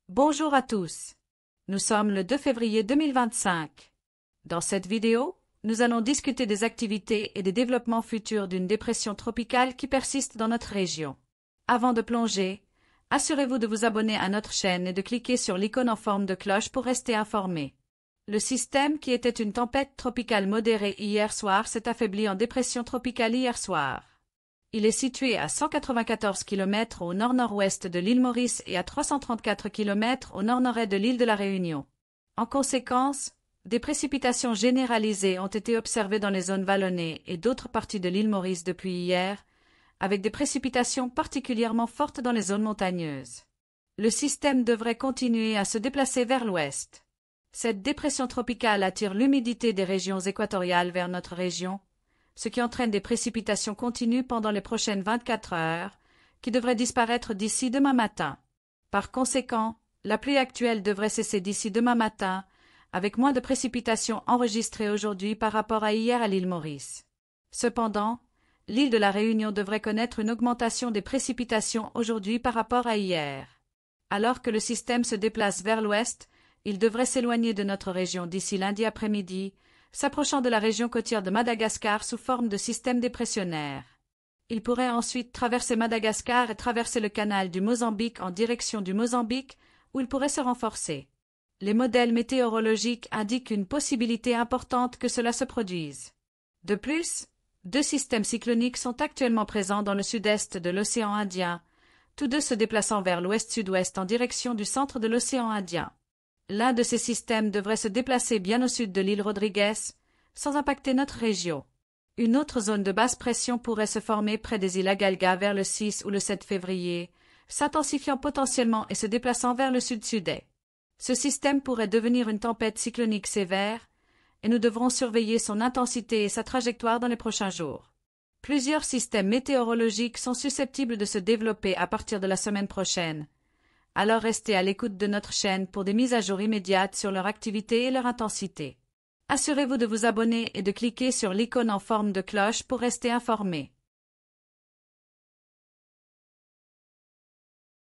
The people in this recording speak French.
Bonjour à tous. Nous sommes le 2 février 2025. Dans cette vidéo, nous allons discuter des activités et des développements futurs d'une dépression tropicale qui persiste dans notre région. Avant de plonger, assurez-vous de vous abonner à notre chaîne et de cliquer sur l'icône en forme de cloche pour rester informé. Le système qui était une tempête tropicale modérée hier soir s'est affaibli en dépression tropicale hier soir. Il est situé à 194 km au nord-nord-ouest de l'île Maurice et à 334 km au nord-nord-est de l'île de la Réunion. En conséquence, des précipitations généralisées ont été observées dans les zones vallonnées et d'autres parties de l'île Maurice depuis hier, avec des précipitations particulièrement fortes dans les zones montagneuses. Le système devrait continuer à se déplacer vers l'ouest. Cette dépression tropicale attire l'humidité des régions équatoriales vers notre région, ce qui entraîne des précipitations continues pendant les prochaines 24 heures, qui devraient disparaître d'ici demain matin. Par conséquent, la pluie actuelle devrait cesser d'ici demain matin, avec moins de précipitations enregistrées aujourd'hui par rapport à hier à l'île Maurice. Cependant, l'île de la Réunion devrait connaître une augmentation des précipitations aujourd'hui par rapport à hier. Alors que le système se déplace vers l'ouest, il devrait s'éloigner de notre région d'ici lundi après-midi, s'approchant de la région côtière de Madagascar sous forme de système dépressionnaire. Il pourrait ensuite traverser Madagascar et traverser le canal du Mozambique en direction du Mozambique, où il pourrait se renforcer. Les modèles météorologiques indiquent une possibilité importante que cela se produise. De plus, deux systèmes cycloniques sont actuellement présents dans le sud-est de l'océan Indien, tous deux se déplaçant vers l'ouest-sud-ouest en direction du centre de l'océan Indien. L'un de ces systèmes devrait se déplacer bien au sud de l'île Rodrigues, sans impacter notre région. Une autre zone de basse pression pourrait se former près des îles Agalga vers le 6 ou le 7 février, s'intensifiant potentiellement et se déplaçant vers le sud-sud-est. Ce système pourrait devenir une tempête cyclonique sévère, et nous devrons surveiller son intensité et sa trajectoire dans les prochains jours. Plusieurs systèmes météorologiques sont susceptibles de se développer à partir de la semaine prochaine. Alors restez à l'écoute de notre chaîne pour des mises à jour immédiates sur leur activité et leur intensité. Assurez-vous de vous abonner et de cliquer sur l'icône en forme de cloche pour rester informé.